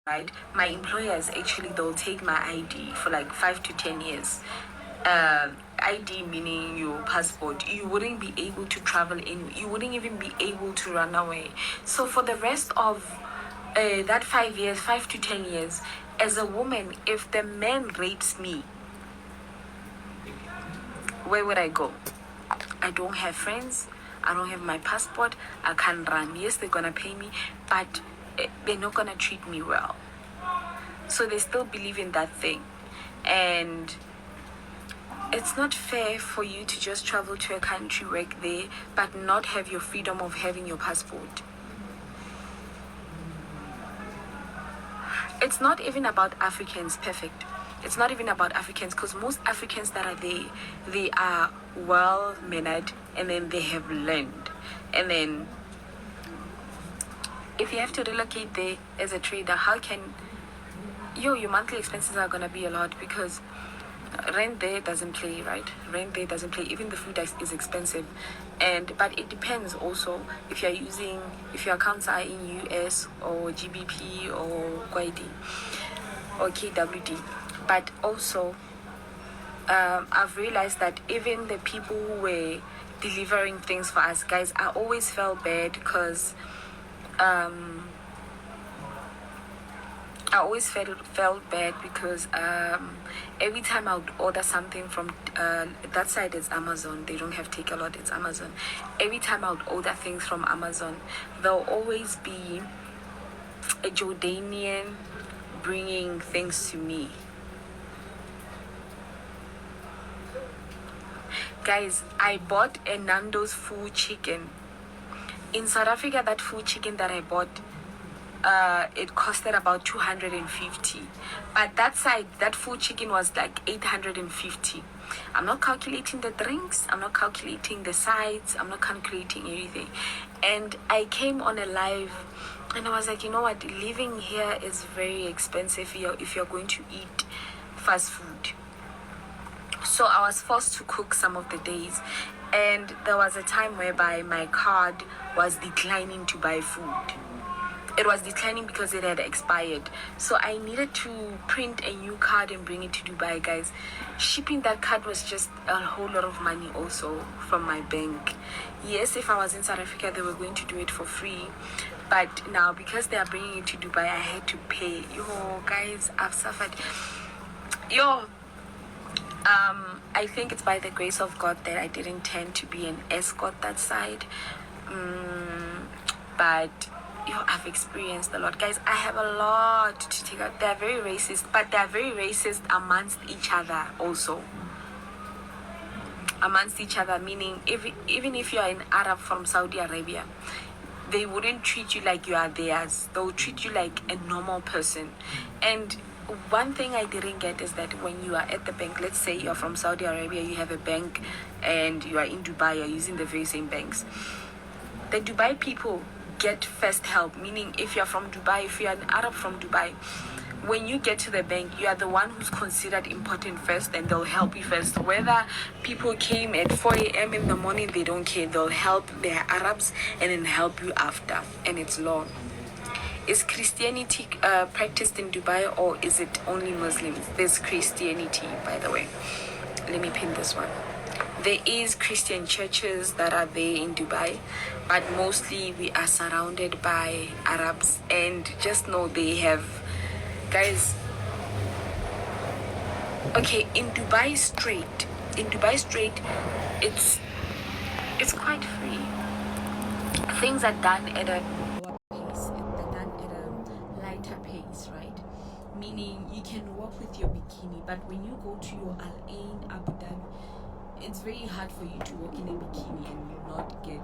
right? My employers actually, they'll take my ID for like 5 to 10 years. ID meaning your passport. You wouldn't be able to travel in. You wouldn't even be able to run away. So for the rest of that 5 years, 5 to 10 years, as a woman, if the man rapes me, where would I go? I don't have friends. I don't have my passport. I can't run. Yes, they're gonna pay me, but they're not gonna treat me well. So they still believe in that thing. And it's not fair for you to just travel to a country, work there, but not have your freedom of having your passport. It's not even about Africans, perfect. It's not even about Africans, because most Africans that are there, they are well mannered, and then they have learned. And then if you have to relocate there as a trader, how can your monthly expenses are gonna be a lot, because rent there doesn't play, right? Rent there doesn't play. Even the food is expensive. But it depends also if your accounts are in US or GBP or KWD or KWD. But also I've realized that even the people who were delivering things for us, guys, I always felt bad, because I always felt bad because every time I would order something from that side, is Amazon. They don't have Take-A-Lot, it's Amazon. Every time I would order things from Amazon, there'll always be a Jordanian bringing things to me. Guys, I bought a Nando's full chicken. In South Africa, that full chicken that I bought, it costed about 250, but that side, that full chicken was like 850. I'm not calculating the drinks, I'm not calculating the sides, I'm not calculating anything. And I came on a live and I was like, you know what, living here is very expensive if you're going to eat fast food. So I was forced to cook some of the days, and there was a time whereby my card was declining to buy food. It was declining because it had expired. So I needed to print a new card and bring it to Dubai, guys. Shipping that card was just a whole lot of money also from my bank. Yes, if I was in South Africa, they were going to do it for free. But now, because they are bringing it to Dubai, I had to pay. Yo, guys, I've suffered. I think it's by the grace of God that I didn't tend to be an escort that side. But I've experienced a lot, guys. I have a lot to take out. They're very racist, but they're very racist amongst each other also. Amongst each other, meaning even if you're an Arab from Saudi Arabia, they wouldn't treat you like you are theirs. They'll treat you like a normal person. And one thing I didn't get is that when you are at the bank, let's say you're from Saudi Arabia, you have a bank, and you are in Dubai, you're using the very same banks. The Dubai people get first help, meaning if you're from Dubai, if you're an Arab from Dubai, when you get to the bank, you are the one who's considered important first, and they'll help you first. Whether people came at 4 a.m. in the morning, they don't care. They'll help their Arabs and then help you after, and it's law. Is Christianity practiced in Dubai, or is it only Muslims? There's Christianity, by the way. Let me pin this one. There is Christian churches that are there in Dubai, but mostly we are surrounded by Arabs. And just know they have, guys, okay, in Dubai Strait, it's quite free. Things are done at a pace, they're done at a lighter pace, right? Meaning you can walk with your bikini, but when you go to your Al Ain Abu Dhabi, it's very hard for you to walk in a bikini and not get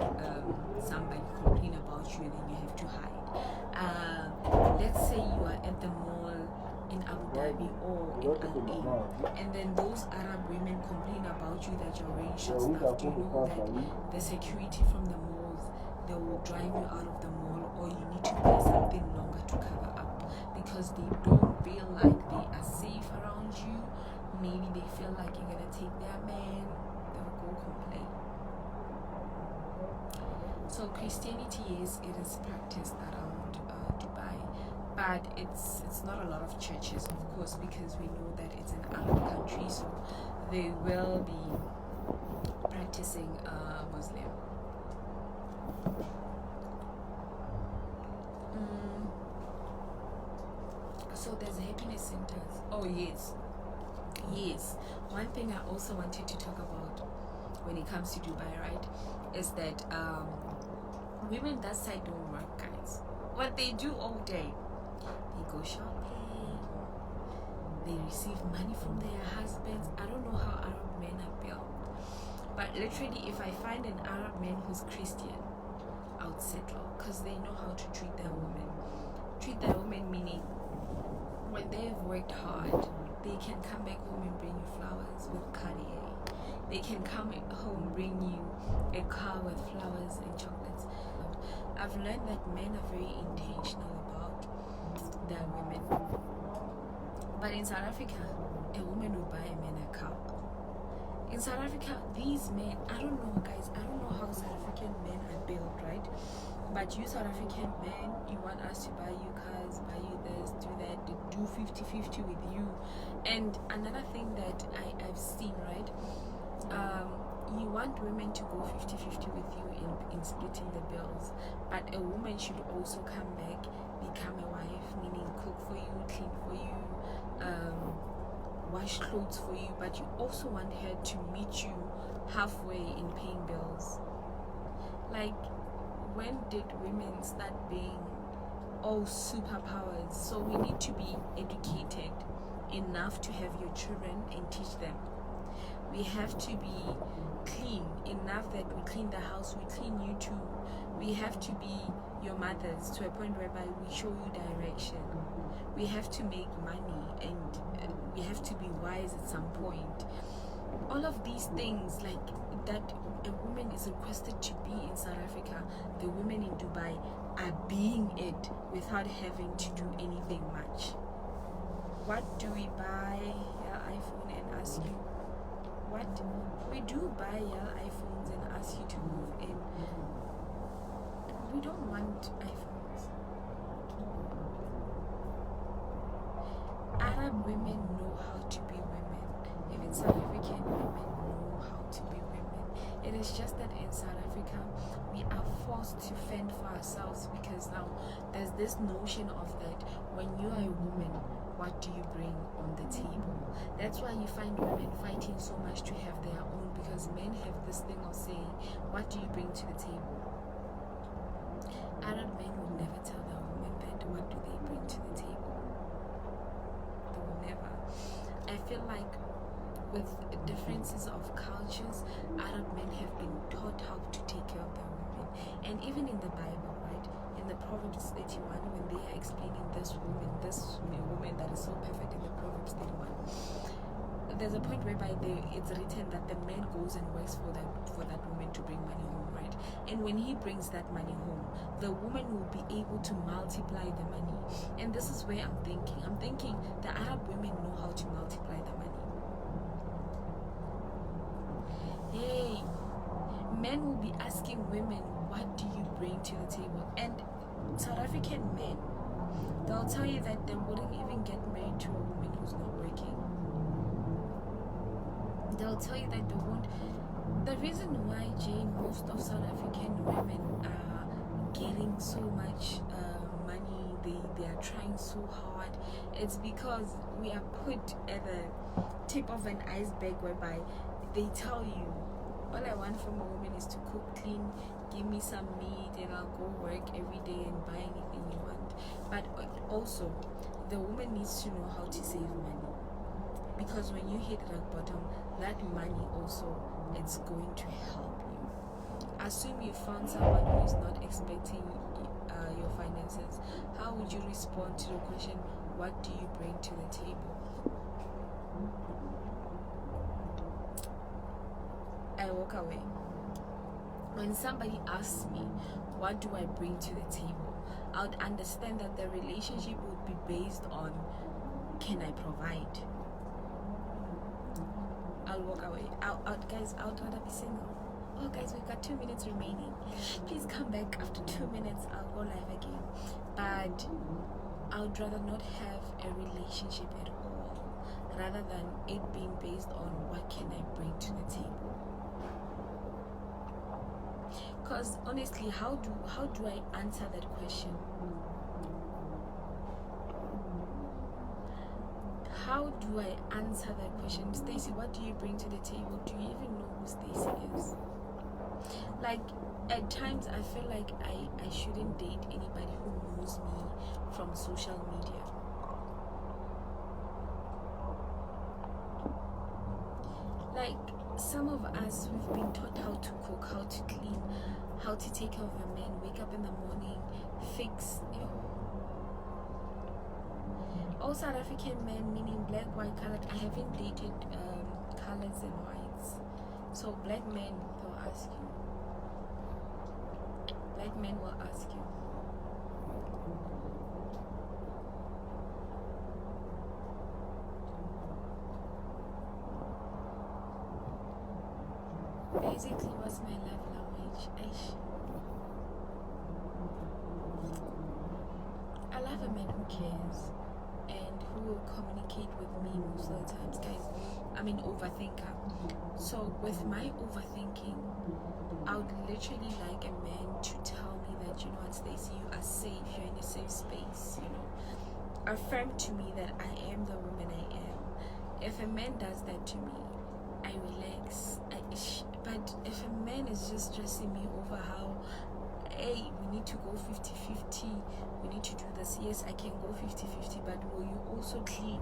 somebody complain about you, and then you have to hide. Let's say you are at the mall in Abu Dhabi or in Al Ain, and then those Arab women complain about you that you're wearing short stuff. Do you know that the security from the malls, they will drive you out of the mall, or you need to wear something longer to cover up, because they don't feel like they are safe around you. Maybe they feel like you're gonna take their man. They'll go complain. So Christianity, yes, it is practiced around Dubai, but it's not a lot of churches, of course, because we know that it's an Arab country, so they will be practicing Muslim. So there's happiness centers. Oh yes, one thing I also wanted to talk about when it comes to Dubai, right, is that women that side don't work, guys. What they do all day, they go shopping, they receive money from their husbands. I don't know how Arab men are built, but literally if I find an Arab man who's Christian, I would settle, because they know how to treat their women. Treat their women meaning when they've worked hard, they can come back home and bring you flowers with Cartier. They can come home, bring you a car with flowers and chocolates. I've learned that men are very intentional about their women. But in South Africa, a woman will buy a man a car. In South Africa, these men, I don't know, guys, I don't know how South African men are built, right? But you South African men, you want us to buy you cars, buy you this, do that, do 50-50 with you. And another thing that I've seen, right? You want women to go 50-50 with you in splitting the bills, but a woman should also come back, become a wife, meaning cook for you, clean for you, wash clothes for you, but you also want her to meet you halfway in paying bills. Like, when did women start being all superpowers? So we need to be educated enough to have your children and teach them. We have to be clean enough that we clean the house, we clean you too. We have to be your mothers to a point whereby we show you direction. We have to make money, and we have to be wise at some point. All of these things, like that a woman is requested to be in South Africa, the women in Dubai are being it without having to do anything much. What do we buy your iPhone and ask you? What? We do buy your iPhones and ask you to move in. We don't want iPhones. Arab women know how to be women. Even South African women know how to be women. It is just that in South Africa, we are forced to fend for ourselves, because now there's this notion of that when you are a woman, what do you bring on the table? That's why you find women fighting so much to have their own, because men have this thing of saying, what do you bring to the table? Arab men will never tell their women that, what do they bring to the table? They will never. I feel like with differences of cultures, Arab men have been taught how to take care of their women. And even in the Bible, right, in the Proverbs 31, when they are explaining this woman that is so perfect in the Proverbs 31, there's a point whereby it's written that the man goes and works for that woman to bring money home, right? And when he brings that money home, the woman will be able to multiply the money. And this is where I'm thinking the Arab women know how to multiply the money. Hey, men will be asking women, what do you bring to the table? And South African men, they'll tell you that they wouldn't even get married to a woman who's not working. They'll tell you that they won't. The reason why, Jane, most of South African women are getting so much money, they are trying so hard, it's because we are put at the tip of an iceberg whereby they tell you, all I want from a woman is to cook, clean, give me some meat, and I'll go work every day and buy anything you want. But also, the woman needs to know how to save money, because when you hit rock bottom, that money also, it's going to help you. Assume you found someone who is not expecting your finances. How would you respond to the question, what do you bring to the table? I walk away. When somebody asks me, what do I bring to the table, I would understand that the relationship would be based on, can I provide? I'll walk away. Guys, I would rather be single. Oh guys, we've got 2 minutes remaining. Please come back after 2 minutes. I'll go live again. But I would rather not have a relationship at all, rather than it being based on what can I bring to the table. Because honestly, how do I answer that question? How do I answer that question? Stacey, what do you bring to the table? Do you even know who Stacey is? Like, at times I feel like I shouldn't date anybody who knows me from social media. Like, some of us, we've been taught how to cook, how to clean, how to take care of a man, wake up in the morning, fix, all South African men, meaning black, white, colored. I haven't dated colors and whites. So black men, they'll ask you. Black men will ask you. Basically, what's my love language? I love a man who cares and who will communicate with me most of the times, guys. I'm an overthinker. So with my overthinking, I would literally like a man to tell me that, you know what, Stacey, you are safe, you're in a safe space, you know. Affirm to me that I am the woman I am. If a man does that to me, I relax. But if a man is just stressing me over how, hey, we need to go 50-50, we need to do this, yes, I can go 50-50, but will you also clean?